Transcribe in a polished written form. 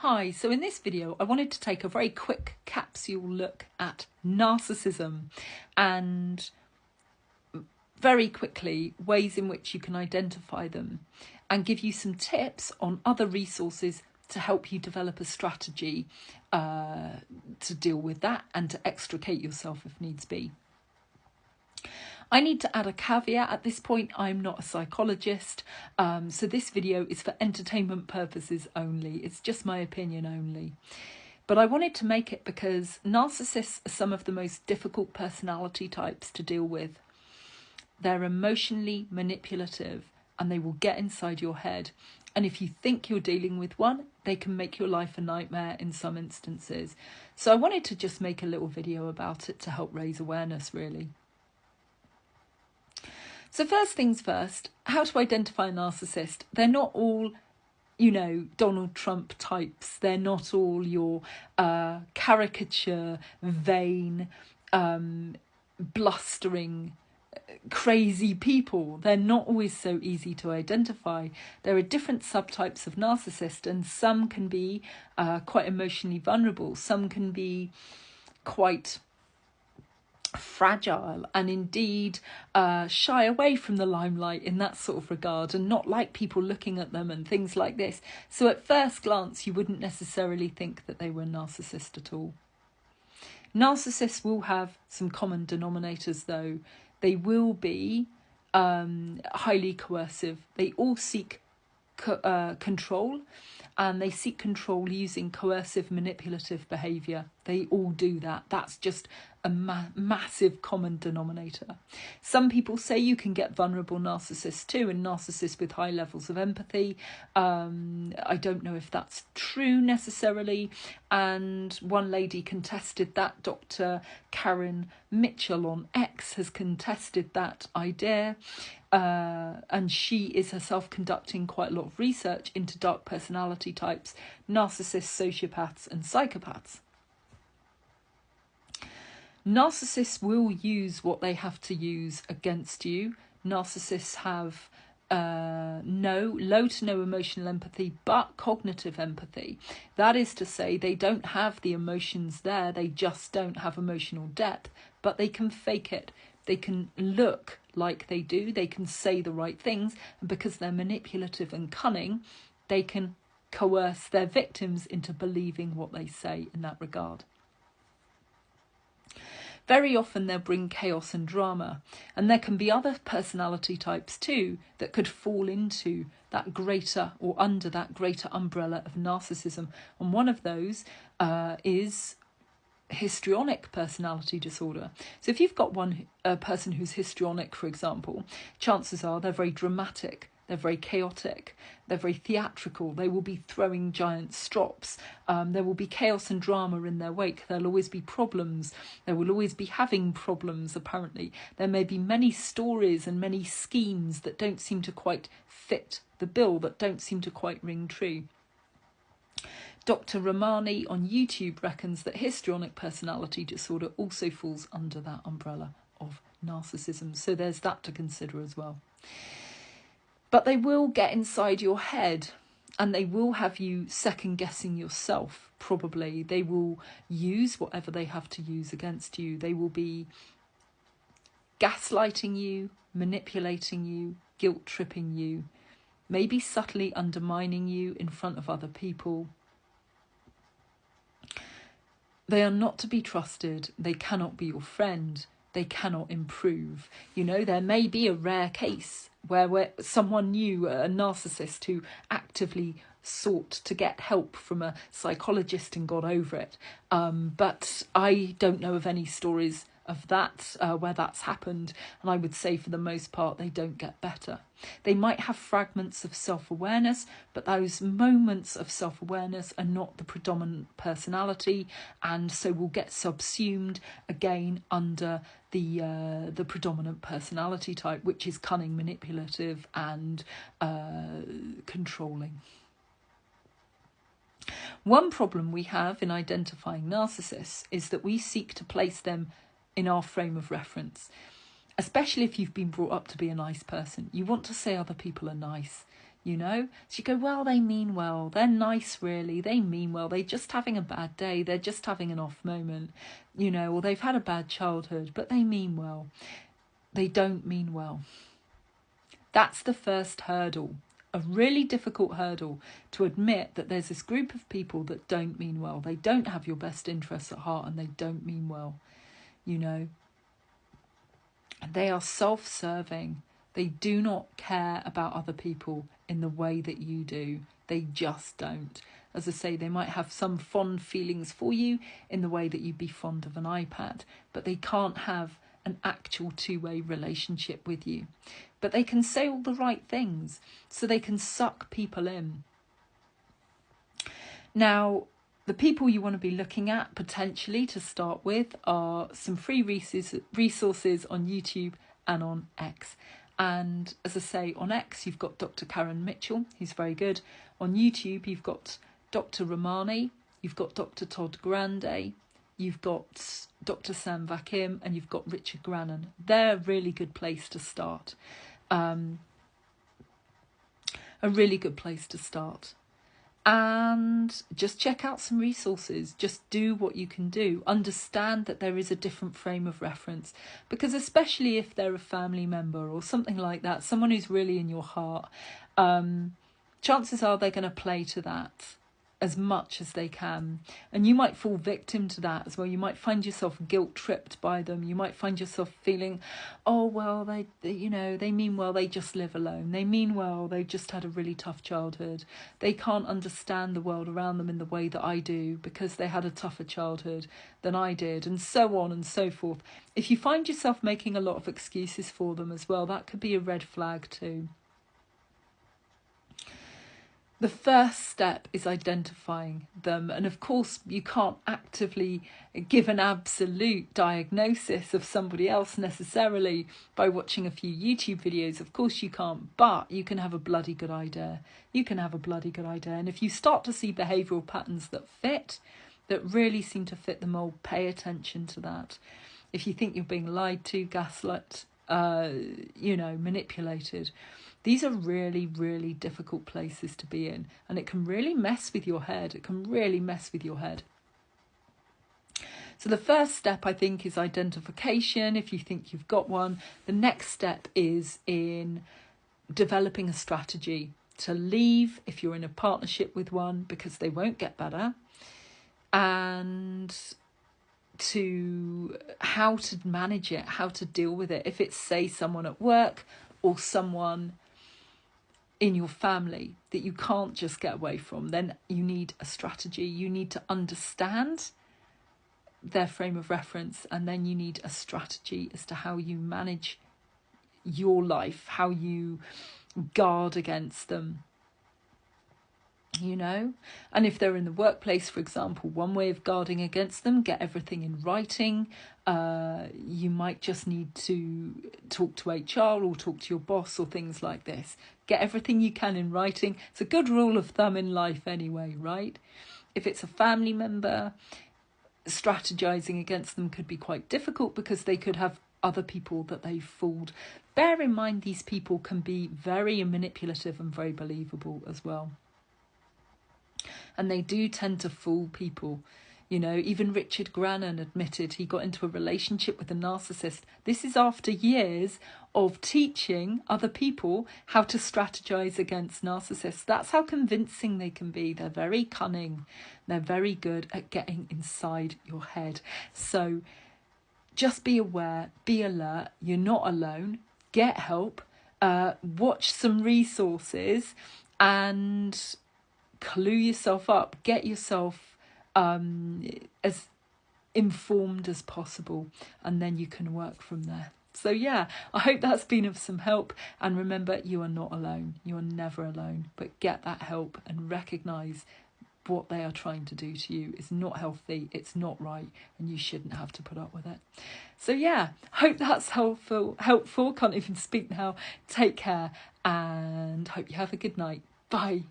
Hi, so in this video I wanted to take a very quick capsule look at narcissism and very quickly ways in which you can identify them and give you some tips on other resources to help you develop a strategy to deal with that and to extricate yourself if needs be. I need to add a caveat at this point. I'm not a psychologist, so this video is for entertainment purposes only. It's just my opinion only. But I wanted to make it because narcissists are some of the most difficult personality types to deal with. They're emotionally manipulative and they will get inside your head. And if you think you're dealing with one, they can make your life a nightmare in some instances. So I wanted to just make a little video about it to help raise awareness, really. So first things first, how to identify a narcissist. They're not all, Donald Trump types. They're not all your caricature, vain, blustering, crazy people. They're not always so easy to identify. There are different subtypes of narcissist, and some can be quite emotionally vulnerable. Some can be quite fragile and indeed shy away from the limelight in that sort of regard and not like people looking at them and things like this. So at first glance you wouldn't necessarily think that they were a narcissist at all. Narcissists will have some common denominators though. They will be highly coercive. They all seek control, and they seek control using coercive manipulative behaviour. They all do that. That's just a massive common denominator. Some people say you can get vulnerable narcissists too, and narcissists with high levels of empathy. I don't know if that's true necessarily. And one lady contested that. Dr. Karen Mitchell on X has contested that idea. And she is herself conducting quite a lot of research into dark personality types, narcissists, sociopaths and psychopaths. Narcissists will use what they have to use against you. Narcissists have low to no emotional empathy, but cognitive empathy. That is to say, they don't have the emotions there, they just don't have emotional depth, but they can fake it. They can look like they do, they can say the right things, and because they're manipulative and cunning, they can coerce their victims into believing what they say in that regard. Very often they'll bring chaos and drama, and there can be other personality types too that could fall into that greater or under that greater umbrella of narcissism. And one of those is histrionic personality disorder. So if you've got a person who's histrionic, for example, chances are they're very dramatic, they're very chaotic, they're very theatrical, they will be throwing giant strops, there will be chaos and drama in their wake, there'll always be problems, they will always be having problems apparently. There may be many stories and many schemes that don't seem to quite fit the bill, that don't seem to quite ring true. Dr. Ramani on YouTube reckons that histrionic personality disorder also falls under that umbrella of narcissism. So there's that to consider as well. But they will get inside your head and they will have you second guessing yourself, probably. They will use whatever they have to use against you. They will be gaslighting you, manipulating you, guilt tripping you, maybe subtly undermining you in front of other people. They are not to be trusted. They cannot be your friend. They cannot improve. There may be a rare case where someone knew a narcissist who actively sought to get help from a psychologist and got over it. But I don't know of any stories of that where that's happened, and I would say for the most part they don't get better. They might have fragments of self-awareness, but those moments of self-awareness are not the predominant personality, and so will get subsumed again under the predominant personality type, which is cunning, manipulative and controlling. One problem we have in identifying narcissists is that we seek to place them in our frame of reference, especially if you've been brought up to be a nice person. You want to say other people are nice. you know. So you go, well, they mean well, they're nice, really, they mean well, they're just having a bad day, they're just having an off moment, you know, or they've had a bad childhood, but they mean well. They don't mean well. That's the first hurdle, a really difficult hurdle, to admit that there's this group of people that don't mean well. They don't have your best interests at heart, and they don't mean well, you know. They are self-serving. They do not care about other people in the way that you do. They just don't. As I say, they might have some fond feelings for you in the way that you'd be fond of an iPad, but they can't have an actual two-way relationship with you. But they can say all the right things, so they can suck people in. Now, the people you want to be looking at potentially to start with are some free resources on YouTube and on X. And as I say, on X, you've got Dr. Karen Mitchell, who's very good. On YouTube, you've got Dr. Ramani, you've got Dr. Todd Grande, you've got Dr. Sam Vaknin, and you've got Richard Grannon. They're a really good place to start. A really good place to start. And just check out some resources. Just do what you can do. Understand that there is a different frame of reference, because especially if they're a family member or something like that, someone who's really in your heart, chances are they're going to play to that as much as they can, and you might fall victim to that as well. You might find yourself guilt tripped by them. You might find yourself feeling, oh well, they you know, they mean well, they just live alone, they mean well, they just had a really tough childhood, they can't understand the world around them in the way that I do because they had a tougher childhood than I did, and so on and so forth. If you find yourself making a lot of excuses for them as well, that could be a red flag too. The first step is identifying them. And of course, you can't actively give an absolute diagnosis of somebody else necessarily by watching a few YouTube videos. Of course you can't, but you can have a bloody good idea. You can have a bloody good idea. And if you start to see behavioural patterns that fit, that really seem to fit the mould, pay attention to that. If you think you're being lied to, gaslit, manipulated, these are really, really difficult places to be in, and it can really mess with your head. It can really mess with your head. So the first step, I think, is identification, if you think you've got one. The next step is in developing a strategy to leave if you're in a partnership with one, because they won't get better, and to how to manage it, how to deal with it. If it's, say, someone at work or someone in your family that you can't just get away from, then you need a strategy. You need to understand their frame of reference, and then you need a strategy as to how you manage your life, how you guard against them, you know. And if they're in the workplace, for example, one way of guarding against them, get everything in writing. You might just need to talk to HR or talk to your boss or things like this. Get everything you can in writing. It's a good rule of thumb in life anyway, right? If it's a family member, strategizing against them could be quite difficult because they could have other people that they've fooled. Bear in mind, these people can be very manipulative and very believable as well. And they do tend to fool people. You know, even Richard Grannon admitted he got into a relationship with a narcissist. This is after years of teaching other people how to strategize against narcissists. That's how convincing they can be. They're very cunning. They're very good at getting inside your head. So just be aware, be alert. You're not alone. Get help. Watch some resources and clue yourself up. Get yourself as informed as possible, and then you can work from there. So yeah, I hope that's been of some help, and remember, you are not alone. You are never alone, but get that help and recognize what they are trying to do to you is not healthy, it's not right, and you shouldn't have to put up with it. So yeah, hope that's helpful. Can't even speak now. Take care, and hope you have a good night. Bye.